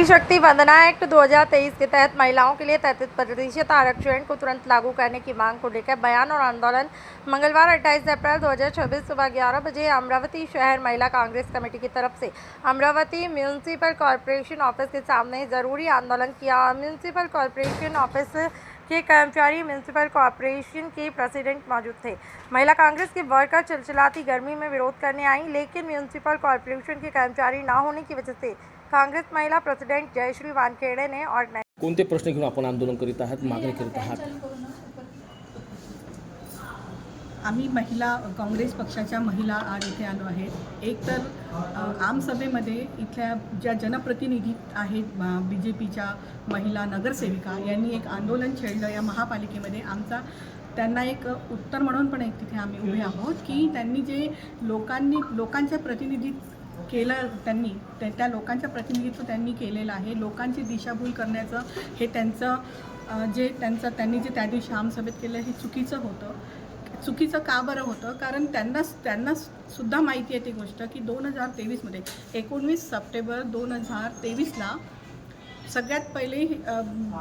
नारी शक्ति वंदना एक्ट 2023 के तहत महिलाओं के लिए 33% आरक्षण को तुरंत लागू करने की मांग को लेकर बयान और आंदोलन मंगलवार 28 अप्रैल 2024 सुबह 11 बजे अमरावती शहर महिला कांग्रेस कमेटी की तरफ से अमरावती म्यूनिसिपल कॉरपोरेशन ऑफिस के सामने जरूरी आंदोलन किया। म्यूनिसिपल कॉरपोरेशन ऑफिस के कर्मचारी म्यूनिसिपल कॉरपोरेशन के प्रेसिडेंट मौजूद थे। महिला कांग्रेस के वर्कर चिलचिलाती गर्मी में विरोध करने आई, लेकिन म्यूनिसिपल कॉरपोरेशन के कर्मचारी न होने की वजह से कांग्रेस महिला प्रेसिडेंट जयश्री वानखेडे ने ऑर्गनाइज कोणते प्रश्न घेऊन आपण आंदोलन करीत आहात, मागणी करीत आहात? आम्ही महिला काँग्रेस पक्षाच्या महिला आज इथे आलो आहेत। एक तर आमसभेमध्ये इथल्या ज्या जनप्रतिनिधी आहेत BJPच्या महिला नगरसेविका यांनी एक आंदोलन छेडलं या महापालिकेमध्ये। आमचा त्यांना एक उत्तर म्हणून पण एक तिथे आम्ही उभे आहोत की त्यांनी जे लोकांच्या प्रतिनिधित्व केलं, त्यांनी त्या लोकांचं प्रतिनिधित्व त्यांनी केलेलं आहे। लोकांची दिशाभूल करण्याचं हे त्यांनी जे त्या दिवशी आमसभेत केलं हे चुकीचं होतं। चुकीचं का बरं होतं? कारण त्यांना सुद्धा माहिती आहे ती गोष्ट की 2023मध्ये 19 सप्टेंबर 2023ला सगळ्यात पहिले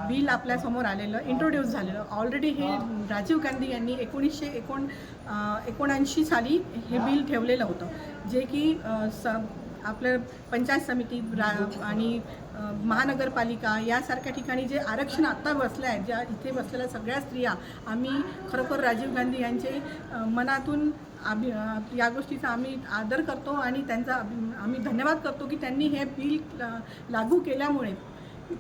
बिल आपल्यासमोर आलेलं, इंट्रोड्यूस झालेलं। ऑलरेडी हे राजीव गांधी यांनी 1979 साली हे बिल ठेवलेलं होतं, जे की आपल्या पंचायत समिती आणि महानगरपालिका यासारख्या ठिकाणी जे आरक्षण आत्ता बसले आहेत, ज्या इथे बसलेल्या सगळ्या स्त्रिया, आम्ही खरोखर राजीव गांधी यांचे मनातून या गोष्टीचा आम्ही आदर करतो आणि त्यांचा आम्ही धन्यवाद करतो की त्यांनी हे बिल लागू केल्यामुळे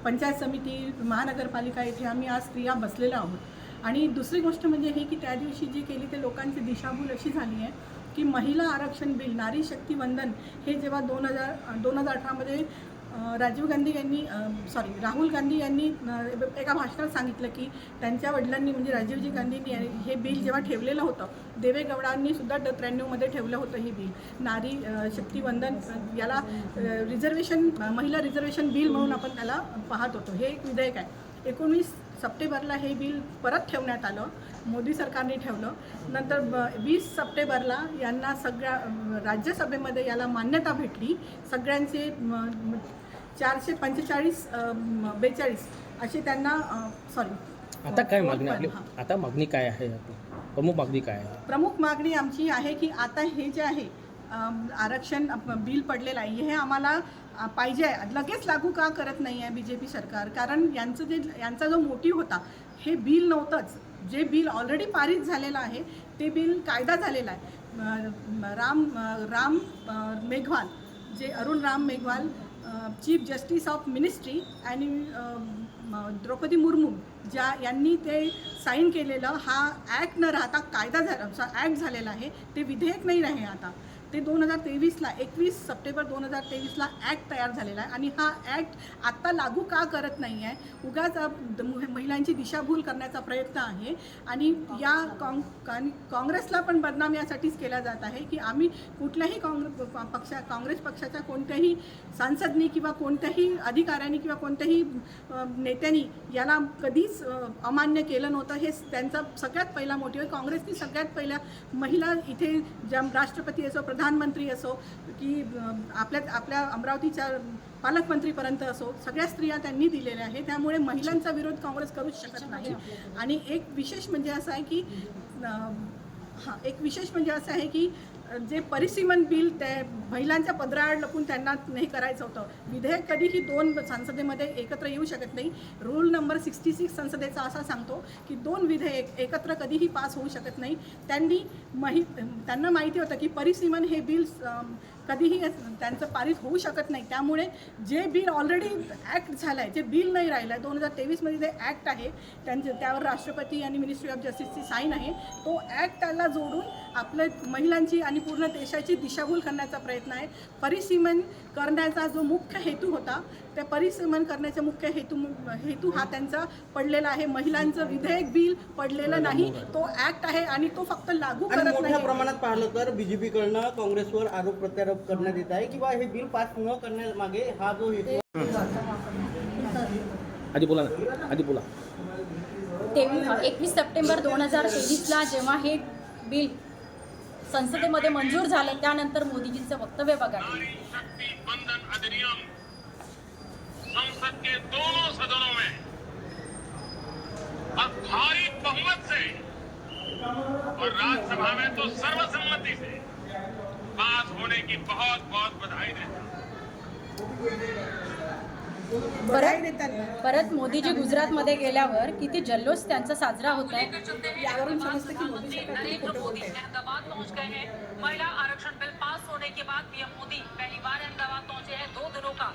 पंचायत समिती महानगरपालिका येथे आम्ही आज स्त्रिया बसलेल्या आहोत। आणि दुसरी गोष्ट म्हणजे ही की त्या दिवशी जी केली ते लोकांची दिशाभूल अशी झाली आहे की महिला आरक्षण बिल नारी शक्ती वंदन हे जेव्हा 2018मध्ये राहुल गांधी यांनी एका भाषणात सांगितलं की त्यांच्या वडिलांनी म्हणजे राजीवजी गांधींनी हे बिल जेव्हा ठेवलेलं होतं, देवेगौडांनी सुद्धा 93मध्ये ठेवलं होतं हे बिल नारी शक्ती वंदन, याला महिला रिझर्वेशन बिल म्हणून आपण त्याला पाहत होतो। हे एक विधेयक आहे। 19 सप्टेंबरला हे बिल परत ठेवण्यात आलं, मोदी सरकारने ठेवलं। नंतर 20 सप्टेंबरला यांना सगळ्या राज्यसभेमध्ये याला मान्यता भेटली। सगळ्यांचे 445-42 असे त्यांना आता काय मागणी आपली? आता मागणी काय आहे? प्रमुख मागणी काय आहे? प्रमुख मागणी आमची आहे की आता हे जे आहे आरक्षण बिल पडलेलं आहे हे आम्हाला पाहिजे आहे। लगेच लागू का करत नाही आहे BJP सरकार? कारण यांचा जो मोटिव्ह होता हे बिल नव्हतंच, जे बिल ऑलरेडी पारित झालेलं आहे ते बिल कायदा झालेला आहे। Arun Ram Meghwal chief justice of ministry आणि द्रौपदी मुर्मू यांनी ते साईन केलेलं हा ॲक्ट न राहता कायदा ॲक्ट झालेला आहे, ते विधेयक नाही आहे आता। ते 2023ला 21 सप्टेंबर 2023ला ॲक्ट तयार झालेला आहे आणि हा ॲक्ट आत्ता लागू का करत नाही आहे? उगाच महिलांची दिशाभूल करण्याचा प्रयत्न आहे। आणि या काँग्रेसला पण बदनाम यासाठीच केला जात आहे की आम्ही कुठल्याही काँग्रेस पक्षाच्या कोणत्याही सांसदनी किंवा कोणत्याही अधिकाऱ्यांनी किंवा कोणत्याही नेत्यांनी याला कधीच अमान्य केलं नव्हतं। हे त्यांचा सगळ्यात पहिला मोटिव्ह आहे। काँग्रेसनी सगळ्यात पहिल्या महिला इथे ज्या राष्ट्रपती असो, प्रधानमंत्री असो की आपल्या अमरावतीच्या पालकमंत्रीपर्यंत असो, सगळ्या स्त्रिया त्यांनी दिलेल्या आहे। त्यामुळे महिलांचा विरोध काँग्रेस करूच शकत नाही। आणि एक विशेष म्हणजे असं आहे की जे परिसीमन बिल ते महिलांच्या पदराआड लपून त्यांना हे करायचं होतं। विधेयक कधीही 2 संसदेमध्ये एकत्र येऊ शकत नाही। रूल नंबर 66 संसदेचा असा सांगतो की 2 विधेयक एकत्र कधीही पास होऊ शकत नाही। त्यांना माहिती होतं की परिसीमन हे बिल कधीही त्यांचं पारित होऊ शकत नाही। त्यामुळे जे बिल ऑलरेडी ॲक्ट झालं आहे, जे बिल नाही राहिलं आहे, 2023मध्ये जे ॲक्ट आहे त्यावर राष्ट्रपती आणि मिनिस्ट्री ऑफ जस्टिसची साईन आहे, तो ॲक्ट त्याला जोडून आपल्या महिलांची आणि पूर्ण देशाची दिशाभूल करण्याचा प्रयत्न आहे। परिसीमन करण्याचा जो मुख्य हेतू होता, त्या परिसीमन करण्याचा मुख्य हेतू हा त्यांचा पडलेला आहे। महिलांचं विधेयक बिल पडलेलं नाही, तो ॲक्ट आहे आणि तो फक्त लागू करत नाही। मोठ्या प्रमाणात पाहिलं तर BJPकडनं काँग्रेसवर आरोप प्रत्यारोप करण्यात येत आहे किंवा हे बिल पास न करण्यामागे हा जो हेतू आधी बोला 21 सप्टेंबर 2023ला जेव्हा हे बिल संसदेमध्ये मंजूर झालं त्यानंतर मोदीजींचं वक्तव्य बघा। विधानसभा में तो सर्वसम्मति से पास होने की बहुत बहुत बधाई देता हूं। परत मोदीजी गुजरातमध्ये गेल्यावर किती जल्लोष त्यांचा साजरा होत आहे. यावरून समजतं की मोदी सरकार नरेंद्र मोदी अहमदाबाद पहुंच गए हैं। महिला आरक्षण बिल पास होने के बाद पीएम मोदी पहली बार अहमदाबाद पहुंचे हैं। 2 दिनों का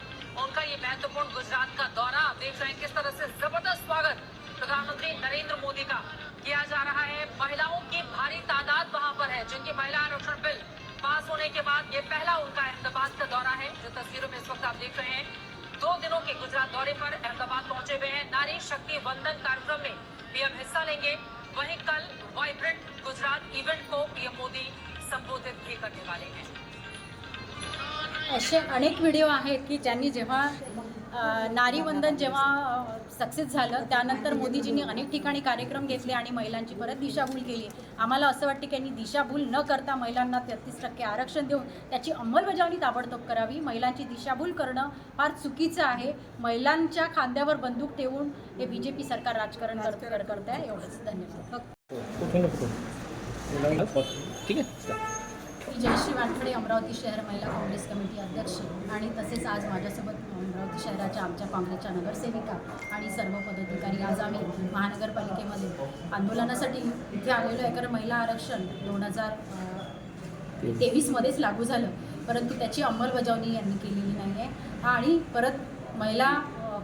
उनका ये महत्वपूर्ण गुजरात का दौरा, आप देख रहे हैं किस तरह से जबरदस्त स्वागत प्रधानमंत्री नरेंद्र मोदी का किया जा रहा है। महिलाओं की भारी तादाद वहां पर है जिनकी महिला आरक्षण बिल पास होने के बाद ये पहला उनका अहमदाबाद का दौरा है, जो तस्वीरों में इस वक्त आप देख रहे हैं। 2 दिनों के गुजरात दौरे पर अहमदाबाद पहुंचे हुए हैं। नारी शक्ति वंदन कार्यक्रम में पीएम हिस्सा लेंगे। वहीं कल वाइब्रेंट गुजरात इवेंट को पीएम मोदी संबोधित भी करने वाले हैं। असे अनेक व्हिडिओ आहेत की ज्यांनी जेव्हा नारीवंदन जेव्हा सक्सेस झालं त्यानंतर मोदीजींनी अनेक ठिकाणी कार्यक्रम घेतले आणि महिलांची परत दिशाभूल केली. आम्हाला असं वाटतं की यांनी दिशाभूल न करता महिलांना 33% आरक्षण देऊन त्याची अंमलबजावणी ताबडतोब करावी. महिलांची दिशाभूल करणं फार चुकीचं आहे. महिलांच्या खांद्यावर बंदूक ठेवून हे BJP सरकार राजकारण करत आहे. एवढंच. धन्यवाद. ठीक आहे. मी जयश्री वानखडे, अमरावती शहर महिला काँग्रेस कमिटी अध्यक्ष आणि तसेच आज माझ्यासोबत अमरावती शहराच्या आमच्या काँग्रेसच्या नगरसेविका आणि सर्व पदाधिकारी. आज आम्ही महानगरपालिकेमध्ये आंदोलनासाठी इथे आलेलो आहे, कारण महिला आरक्षण 2023मध्येच लागू झालं, परंतु त्याची अंमलबजावणी यांनी केलेली नाही आहे. आणि परत महिला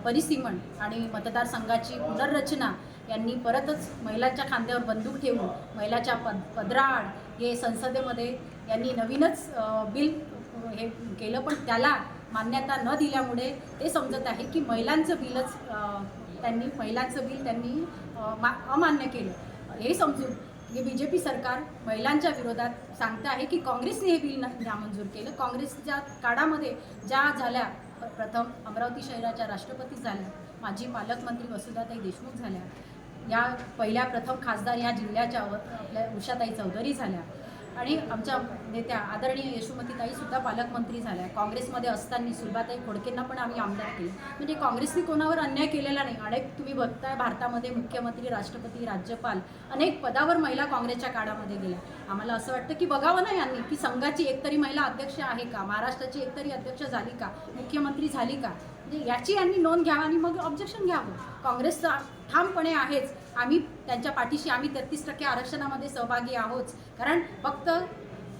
परिसीमन आणि मतदारसंघाची पुनर्रचना यांनी परतच महिलांच्या खांद्यावर बंदूक ठेवून महिलाच्या पदराआड हे संसदेमध्ये यांनी नवीनच बिल हे केलं, पण त्याला मान्यता न दिल्यामुळे ते समजत आहे की महिलांचं बिल त्यांनी अमान्य केलं. हे समजून हे BJP सरकार महिलांच्या विरोधात सांगतं आहे की काँग्रेसने हे बिल नामंजूर केलं. काँग्रेसच्या काळामध्ये ज्या झाल्या, प्रथम अमरावती शहराच्या राष्ट्रपती झाल्या, माजी पालकमंत्री वसुधाताई देशमुख झाल्या, या पहिल्या प्रथम खासदार या जिल्ह्याच्या आपल्या उषाताई चौधरी झाल्या आणि आमच्या नेत्या आदरणीय यशोमतीताईसुद्धा पालकमंत्री झाल्या. काँग्रेसमध्ये असताना सुलभाताई खोडकेंना पण आम्ही आमदार केले. म्हणजे काँग्रेसने कोणावर अन्याय केलेला नाही. अनेक तुम्ही बघताय भारतामध्ये मुख्यमंत्री, राष्ट्रपती, राज्यपाल अनेक पदावर महिला काँग्रेसच्या काळामध्ये गेल्या. आम्हाला असं वाटतं की बघावं ना यांनी की संघाची एकतरी महिला अध्यक्ष आहे का, महाराष्ट्राची एकतरी अध्यक्ष झाली का, मुख्यमंत्री झाली का, म्हणजे याची यांनी नोंद घ्यावी आणि मग ऑब्जेक्शन घ्यावं. काँग्रेसचा ठामपणे आहेच, आम्ही त्यांच्या पाठीशी, आम्ही 33% आरक्षणामध्ये सहभागी आहोत. कारण फक्त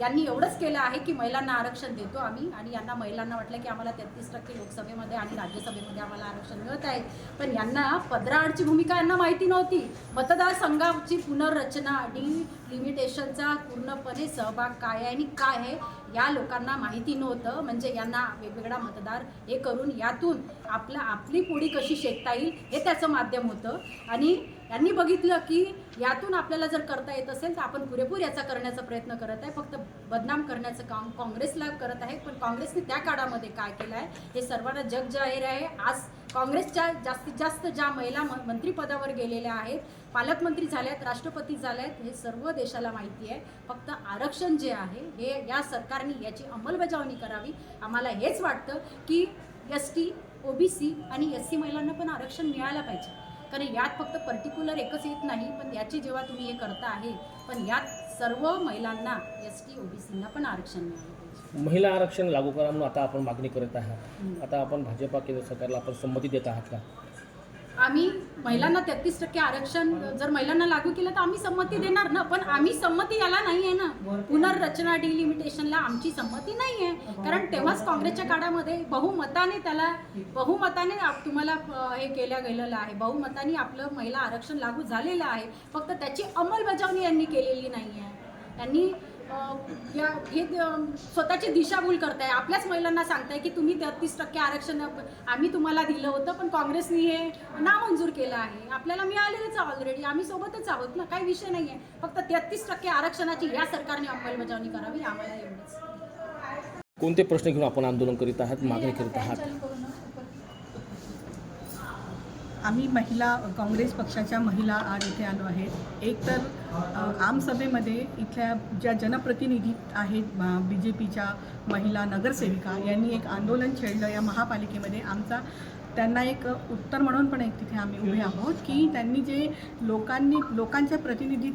यांनी एवढंच केलं आहे की महिलांना आरक्षण देतो आम्ही, आणि यांना महिलांना वाटलं की आम्हाला 33% लोकसभेमध्ये आणि राज्यसभेमध्ये आम्हाला आरक्षण मिळत आहे. पण यांना पदराआडची भूमिका यांना माहिती नव्हती. मतदारसंघाची पुनर्रचना आणि लिमिटेशनचा पूर्णपणे सहभाग काय आहे आणि काय आहे या लोकांना माहिती नव्हतं. म्हणजे यांना वेगवेगळा मतदार हे करून यातून आपली पोळी कशी शेकता येईल हे त्याचं माध्यम होतं. आणि यांनी बघितलं की यातून आपल्याला जर करता येत असेल तर आपण पुरेपूर याचा करण्याचा प्रयत्न करत आहे. फक्त बदनाम करण्याचं काम काँग्रेसला करत आहे. पण काँग्रेसने त्या काळामध्ये काय केलं आहे हे सर्वांना जग जाहीर आहे. आज काँग्रेसच्या जास्तीत जास्त ज्या महिला मंत्रिपदावर गेलेल्या आहेत, पालकमंत्री झाल्यात, राष्ट्रपती झाल्यात, हे सर्व देशाला माहिती आहे. फक्त आरक्षण जे आहे हे या सरकारने याची अंमलबजावणी करावी. आम्हाला हेच वाटतं की ST, OBC आणि SC महिलांना पण आरक्षण मिळायला पाहिजे. कारण यात फक्त पर्टिक्युलर एकच येत नाही, पण याची जेव्हा तुम्ही हे करता आहे, पण यात सर्व महिलांना ST, OBCना पण आरक्षण मिळालं पाहिजे. महिला आरक्षण लागू करा म्हणून आता आपण मागणी करत आहात. आता आपण भाजपा केंद्र सरकारला आपण संमती देत आहात का? आम्ही महिलांना 33% आरक्षण जर महिलांना लागू केलं तर आम्ही संमती देणार ना, पण आम्ही संमती याला नाही आहे ना. पुनर्रचना डिलिमिटेशनला आमची संमती नाही आहे. कारण तेव्हाच काँग्रेसच्या काळामध्ये बहुमताने तुम्हाला हे केलं गेलेलं आहे. बहुमताने आपलं महिला आरक्षण लागू झालेलं आहे. फक्त त्याची अंमलबजावणी यांनी केलेली नाही आहे. यांनी हे स्वतःची दिशाभूल करताय. आपल्याच महिलांना सांगताय की तुम्ही 33% आरक्षण आम्ही तुम्हाला दिलं होतं, पण काँग्रेसने हे नामंजूर केलं आहे. आपल्याला मिळालेलंच ऑलरेडी, आम्ही सोबतच आहोत ना, काही विषय नाही आहे. फक्त 33% आरक्षणाची या सरकारने अंमलबजावणी करावी, आम्हाला एवढंच. कोणते प्रश्न घेऊन आपण आंदोलन करीत आहात, मागणी करीत आहात? आम्ही महिला काँग्रेस पक्षाच्या महिला आज इथे आलो आहेत. एक तर आमसभेमध्ये इथल्या ज्या जनप्रतिनिधी आहेत BJPच्या महिला नगरसेविका यांनी एक आंदोलन छेडलं या महापालिकेमध्ये. त्यांना एक उत्तर म्हणून पण एक तिथे आम्ही उभे आहोत की त्यांनी जे लोकांच्या प्रतिनिधी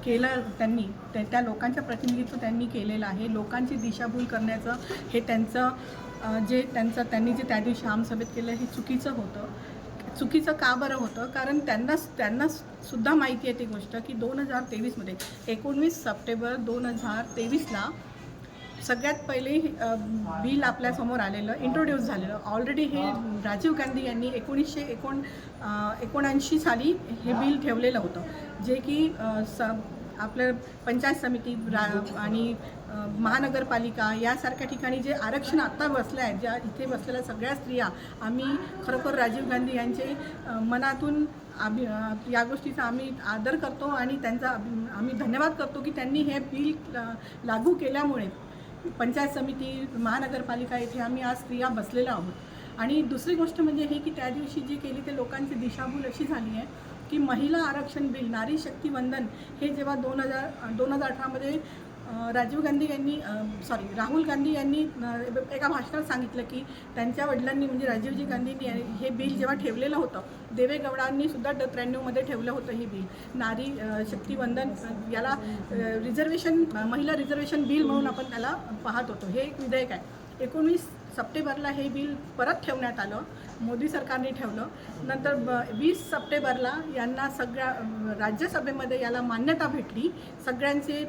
केलं त्यांनी त्या लोकांचं प्रतिनिधित्व त्यांनी केलेलं आहे. लोकांची दिशाभूल करण्याचं हे त्यांचं त्यांनी जे त्या दिवशी आमसभेत केलं हे चुकीचं होतं. चुकीचं का बरं होतं? कारण त्यांना सुद्धा माहिती आहे ती गोष्ट की 2023मध्ये 19 सप्टेंबर 2023ला सगळ्यात पहिले बिल आपल्यासमोर आलेलं, इंट्रोड्यूस झालेलं. ऑलरेडी हे राजीव गांधी यांनी 1979 साली हे बिल ठेवलेलं होतं, जे की आपल्या पंचायत समिती आणि महानगरपालिका यासारख्या ठिकाणी जे आरक्षण आत्ता बसलं आहे, ज्या इथे बसलेल्या सगळ्या स्त्रिया, आम्ही खरोखर राजीव गांधी यांचे मनातून या गोष्टीचा आम्ही आदर करतो आणि त्यांचा आम्ही धन्यवाद करतो की त्यांनी हे बिल लागू केल्यामुळे पंचायत समिती महानगरपालिका येथे आम्ही आज स्त्रिया बसलेल्या आहोत. आणि दुसरी गोष्ट म्हणजे हे की त्या दिवशी जी केली ते लोकांची दिशाभूल अशी झाली आहे की महिला आरक्षण बिल, नारी शक्ती वंदन हे जेव्हा 2018मध्ये राहुल गांधी यांनी एका भाषणात सांगितलं की त्यांच्या वडिलांनी म्हणजे राजीवजी गांधींनी हे बिल जेव्हा ठेवलेलं होतं, देवेगौडांनी सुद्धा 93मध्ये ठेवलं होतं हे बिल, नारी शक्ती वंदन, याला महिला रिझर्वेशन बिल म्हणून आपण त्याला पाहत होतो. हे एक विधेयक आहे. 19 सप्टेंबरला हे बिल परत ठेवण्यात आलं, मोदी सरकारने ठेवलं. नंतर 20 सप्टेंबरला यांना सगळ्या राज्यसभेमध्ये याला मान्यता भेटली. सगळ्यांचे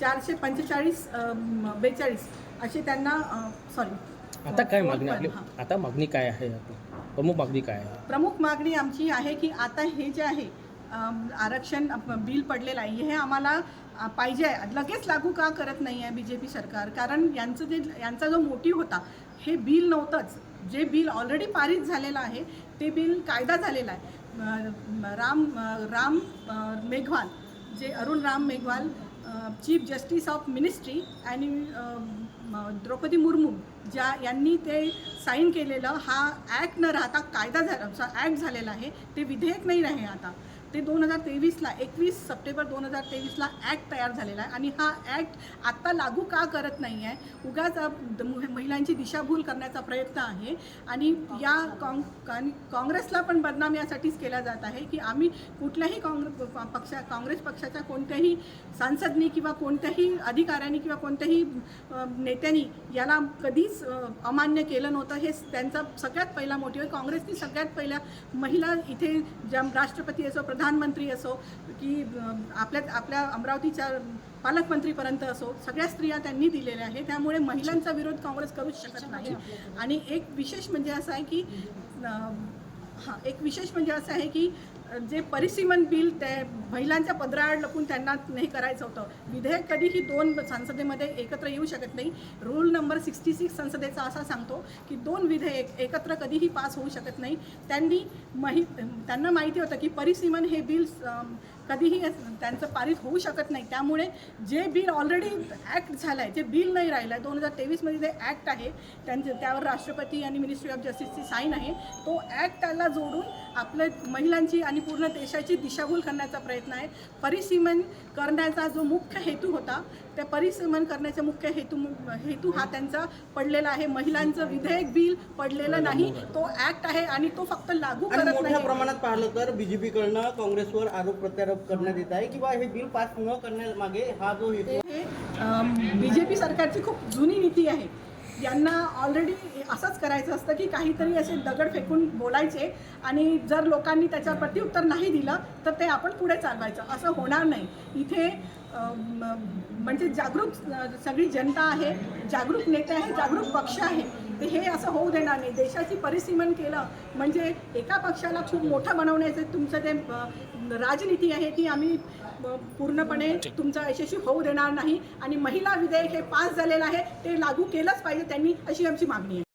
445-42 असे त्यांना आता काय मागणी आपली? आता मागणी काय आहे? प्रमुख मागणी काय आहे? प्रमुख मागणी आमची आहे की आता हे जे आहे आरक्षण बिल पडलेलं आहे हे आम्हाला पाहिजे आहे. लगेच लागू का करत नाही आहे BJP सरकार? कारण यांचा जो मोटिव्ह होता, हे बिल नव्हतंच. जे बिल ऑलरेडी पारित झालेलं आहे ते बिल कायदा झालेला आहे. Arun Ram Meghwal chief justice of ministry आणि द्रौपदी मुर्मू यांनी ते साईन केलेलं हा ॲक्ट न राहता कायदा ॲक्ट झालेला आहे. ते विधेयक नाही आहे आता. ते 2023ला 21 सप्टेंबर 2023ला ॲक्ट तयार झालेला आहे आणि हा ॲक्ट आत्ता लागू का करत नाही आहे? उगाच महिलांची दिशाभूल करण्याचा प्रयत्न आहे. आणि या काँग्रेसला पण बदनाम यासाठीच केला जात आहे की आम्ही कुठल्याही काँग्रेस पक्षाच्या कोणत्याही सांसदनी किंवा कोणत्याही अधिकाऱ्यांनी किंवा कोणत्याही नेत्यांनी याला कधीच अमान्य केलं नव्हतं. हे त्यांचा सगळ्यात पहिला मोटिव्ह आहे. काँग्रेसनी सगळ्यात पहिल्या महिला इथे ज्या राष्ट्रपती असो, प्रधानमंत्री असो की आपल्या अमरावतीच्या पालकमंत्रीपर्यंत असो, सगळ्या स्त्रिया त्यांनी दिलेल्या आहे. त्यामुळे महिलांचा विरोध काँग्रेस करूच शकत नाही. आणि एक विशेष म्हणजे असं आहे की जे परिसीमन बिल त्या महिलांच्या पदराआड लपून त्यांना हे करायचं होतं. विधेयक कधीही 2 संसदेमध्ये एकत्र येऊ शकत नाही. रूल नंबर 66 संसदेचा असा सांगतो की 2 विधेयक एकत्र कधीही पास होऊ शकत नाही. त्यांना माहिती होतं की परिसीमन हे बिल कधीही त्यांचं पारित होऊ शकत नाही. त्यामुळे जे बिल ऑलरेडी ॲक्ट झालं आहे, जे बिल नाही राहिलं आहे, 2023मध्ये जे ॲक्ट आहे त्यावर राष्ट्रपती आणि मिनिस्ट्री ऑफ जस्टिसची साईन आहे, तो ॲक्ट त्याला जोडून आपल्या महिलांची आणि पूर्ण देशाची दिशाभूल करण्याचा प्रयत्न आहे. परिसीमन करण्याचा जो मुख्य हेतू होता, त्या परिसीमन करण्याचा मुख्य हेतू हा त्यांचा पडलेला आहे. महिलांचं विधेयक बिल पडलेलं नाही, तो ॲक्ट आहे आणि तो फक्त लागू करत नाही. मोठ्या प्रमाणात पाहिलं तर BJPकडनं काँग्रेसवर आरोप प्रत्यारोप करण्यात येत आहे किंवा हे बिल पास न करण्यामागे हा जो हेतू BJP सरकारची खूप जुनी नीती आहे. यांना ऑलरेडी असंच करायचं असतं की काहीतरी असे दगड फेकून बोलायचे आणि जर लोकांनी त्याच्यावर प्रत्युत्तर नाही दिलं तर ते आपण पुढे चालवायचं. असं होणार नाही. इथे म्हणजे जागरूक सगळी जनता आहे, जागरूक नेते आहे, जागरूक पक्ष आहे. ते हे असं होऊ देणार नाही. देशाची परिसीमन केलं म्हणजे एका पक्षाला खूप मोठं बनवण्याचं तुमचं ते राजनीती आहे ती आम्ही पूर्णपणे तुमचा यशस्वी होऊ देणार नाही. आणि महिला विधेयक हे पास झालेलं आहे, ते लागू केलंच पाहिजे त्यांनी, अशी आमची मागणी आहे.